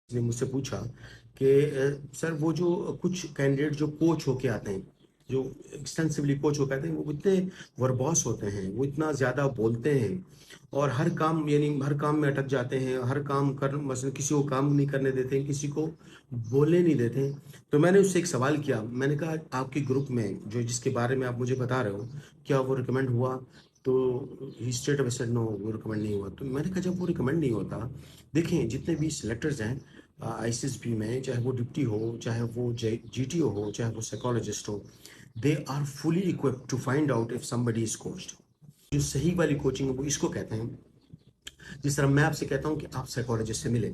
ने मुझसे पूछा कि सर वो जो कुछ कैंडिडेट जो कोच होके आते हैं, जो एक्सटेंसिवली कोच होके आते हैं, वो इतने वर्बॉस होते हैं, वो इतना ज़्यादा बोलते हैं और हर काम यानी हर काम में अटक जाते हैं, हर काम कर मतलब किसी को काम नहीं करने देते हैं, किसी को बोलने नहीं देते हैं। तो मैंने उससे एक सवाल किया, मैंने कहा आपके ग्रुप में जो जिसके बारे में आप मुझे बता रहे हो, क्या वो रिकमेंड हुआ? तो ही स्टेट ऑफ सेड नो, वो रिकमेंड नहीं हुआ। तो मैंने कहा जब वो रिकमेंड नहीं होता, देखें जितने भी सिलेक्टर्स हैं आईसीएसपी में, चाहे वो डिप्टी हो, चाहे वो जीटीओ हो, चाहे वो साइकोलॉजिस्ट हो, they are fully equipped to find out if somebody is coached. जो सही वाली कोचिंग है वो इसको कहते हैं। जिस तरह मैं आपसे कहता हूं कि आप साइकोलॉजिस्ट से मिलें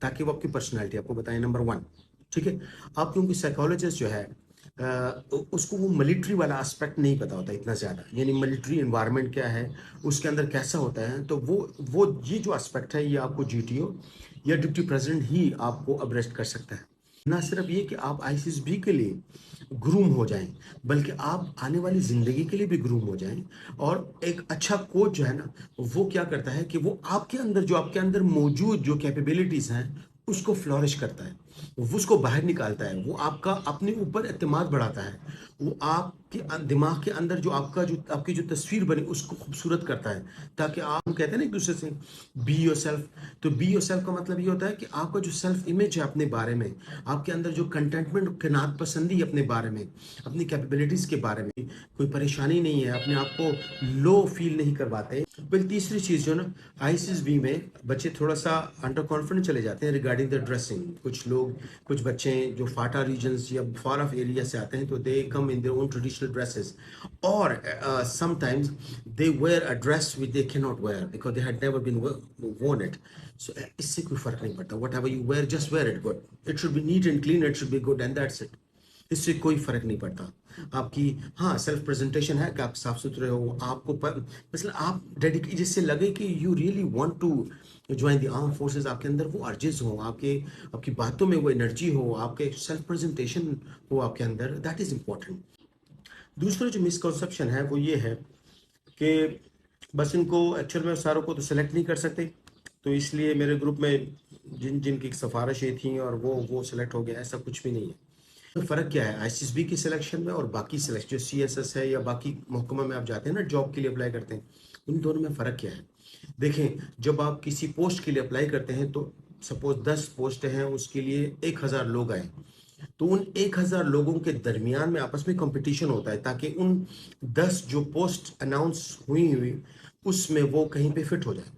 ताकि वो आपकी पर्सनैलिटी आपको बताएं, नंबर वन। ठीक है। आप क्योंकि साइकोलॉजिस्ट जो है उसको वो मिलिट्री वाला एस्पेक्ट नहीं पता होता इतना ज़्यादा, यानी मिलिट्री एनवायरनमेंट क्या है, उसके अंदर कैसा होता है। तो वो ये जो एस्पेक्ट है ये आपको जीटीओ या डिप्टी प्रेसिडेंट ही आपको अब्रेस्ट कर सकता है। ना सिर्फ ये कि आप आईसीएसबी के लिए ग्रूम हो जाएं, बल्कि आप आने वाली जिंदगी के लिए भी ग्रूम हो जाएं। और एक अच्छा कोच जो है ना, वो क्या करता है कि वो आपके अंदर जो आपके अंदर मौजूद जो कैपेबिलिटीज हैं उसको फ्लॉरिश करता है, वो उसको बाहर निकालता है, वो आपका अपने ऊपर एतमाद बढ़ाता है, वो आपके दिमाग के अंदर जो आपकी जो तस्वीर बनी उसको खूबसूरत करता है। ताकि आप कहते हैं ना एक दूसरे से बी योर सेल्फ, तो बी योर सेल्फ का मतलब ये होता है कि आपका जो सेल्फ इमेज है अपने बारे में, आपके अंदर जो कंटेंटमेंट कनात पसंदी है अपने बारे में, अपनी कैपेबिलिटीज के बारे में, कोई परेशानी नहीं है, अपने आप को लो फील नहीं करवाते। फिर तीसरी चीज जो ना, आईसीएसबी में बच्चे थोड़ा सा अंडर कॉन्फिडेंट चले जाते हैं रिगार्डिंग द ड्रेसिंग। कुछ लोग, कुछ बच्चे जो फाटा रीजन्स या फार ऑफ एरिया से आते हैं, तो they come in their own traditional dresses, और sometimes they wear a dress which they can not wear because they had never been worn it. So इससे कोई फर्क नहीं पड़ता, whatever you wear just wear it good, it should be neat and clean, it should be good and that's it. इससे कोई फर्क नहीं पड़ता आपकी। हाँ, सेल्फ प्रेजेंटेशन है कि आप साफ सुथरे हो, आपको मतलब आप डेडिकेट, जिससे लगे कि you really want to join the arm forces, आपके अंदर वो अर्जेस हो, आपके आपकी बातों में वो एनर्जी हो, आपके सेल्फ प्रेजेंटेशन हो आपके अंदर, दैट इज इंपॉर्टेंट। दूसरा जो मिसकॉन्सेप्शन है वो ये है कि बस इनको एक्चुअल में सारों को तो सिलेक्ट नहीं कर सकते, तो इसलिए मेरे ग्रुप में जिन जिनकी सिफारिशें थी और वो सिलेक्ट हो गया, ऐसा कुछ भी नहीं है। तो फ़र्क क्या है आईसीएसबी की सिलेक्शन में और बाकी सिलेक्शन जो सीएसएस है या बाकी महकमा में आप जाते हैं ना जॉब के लिए अप्लाई करते हैं, उन दोनों में फ़र्क क्या है? देखें, जब आप किसी पोस्ट के लिए अप्लाई करते हैं तो सपोज 10 पोस्ट हैं, उसके लिए 1000 लोग आए, तो उन 1000 लोगों के दरमियान में आपस में कंपटीशन होता है ताकि उन 10 जो पोस्ट अनाउंस हुई हुई उसमें वो कहीं पे फिट हो जाए,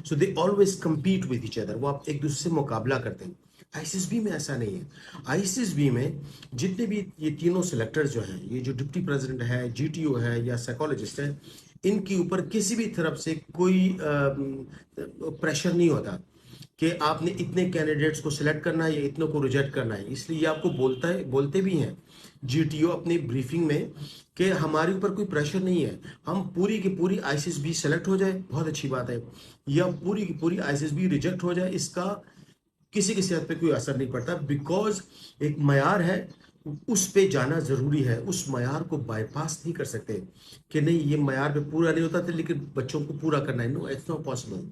so they always compete with each other, वो आप एक दूसरे से मुकाबला करते हैं। आईसीएसबी में ऐसा नहीं है। आईसीएसबी में जितने भी ये तीनों सिलेक्टर्स जो हैं, ये जो डिप्टी प्रेसिडेंट है, जीटीओ है या साइकोलॉजिस्ट है, इनके ऊपर किसी भी तरफ से कोई प्रेशर नहीं होता कि आपने इतने कैंडिडेट्स को सिलेक्ट करना है या इतनों को रिजेक्ट करना है। इसलिए ये आपको बोलते भी हैं जीटीओ अपनी ब्रीफिंग में कि हमारे ऊपर कोई प्रेशर नहीं है, हम पूरी की पूरी आईसीएसबी सेलेक्ट हो जाए बहुत अच्छी बात है, या पूरी की पूरी आईसीएसबी रिजेक्ट हो जाए, इसका किसी की सेहत पे कोई असर नहीं पड़ता, बिकॉज एक मयार है, उस पे जाना जरूरी है, उस मयार को बाईपास नहीं कर सकते कि नहीं ये मयार पे पूरा नहीं होता था लेकिन बच्चों को पूरा करना है, नो इट्स नॉट पॉसिबल।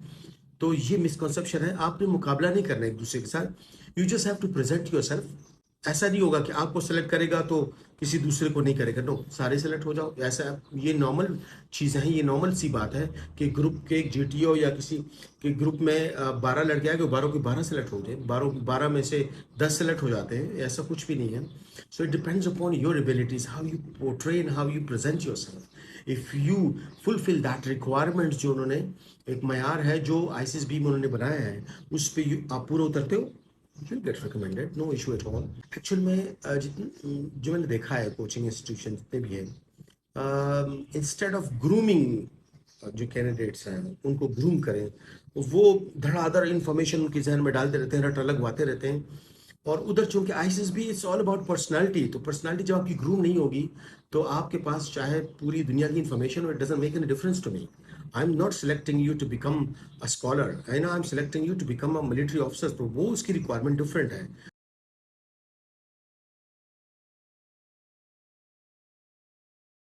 तो ये मिसकॉन्सेप्शन है, आपने मुकाबला नहीं करना एक दूसरे के साथ, you just have to present yourself. ऐसा नहीं होगा कि आपको सेलेक्ट करेगा तो किसी दूसरे को नहीं करेगा, नो, सारे सेलेक्ट हो जाओ, ऐसा ये नॉर्मल चीज़ें हैं, ये नॉर्मल सी बात है कि ग्रुप के एक जीटीओ या किसी के ग्रुप में 12 लड़के आए, 12 के 12 सेलेक्ट हो जाए, 12 में से 10 सेलेक्ट हो जाते हैं, ऐसा कुछ भी नहीं है। So it depends upon your abilities, how you portray and how you present your self. If you fulfil that requirements, जो उन्होंने एक मयार है जो आईसीएसबी में उन्होंने बनाया है, उस पर आप पूरा उतरते हो, you'll get recommended, no issue at all। Actual में जो मैंने देखा है कोचिंग इंस्टीट्यूशन जितने भी हैं, इंस्टेड ऑफ ग्रूमिंग जो कैंडिडेट्स हैं उनको ग्रूम करें, वो धड़ाधड़ इंफॉर्मेशन उनके जहन में डालते रहते हैं, रटा लगवाते रहते हैं। और उधर चूंकि आईसीएसबी इट्स ऑल अबाउट पर्सनालिटी, तो पर्सनालिटी जब आपकी ग्रूम नहीं होगी तो आपके पास चाहे पूरी दुनिया की इंफॉर्मेशन हो, it doesn't make any difference to me. I am not selecting you to become a scholar, है ना, I am selecting you to become a military officer, तो वो उसकी रिक्वायरमेंट डिफरेंट है।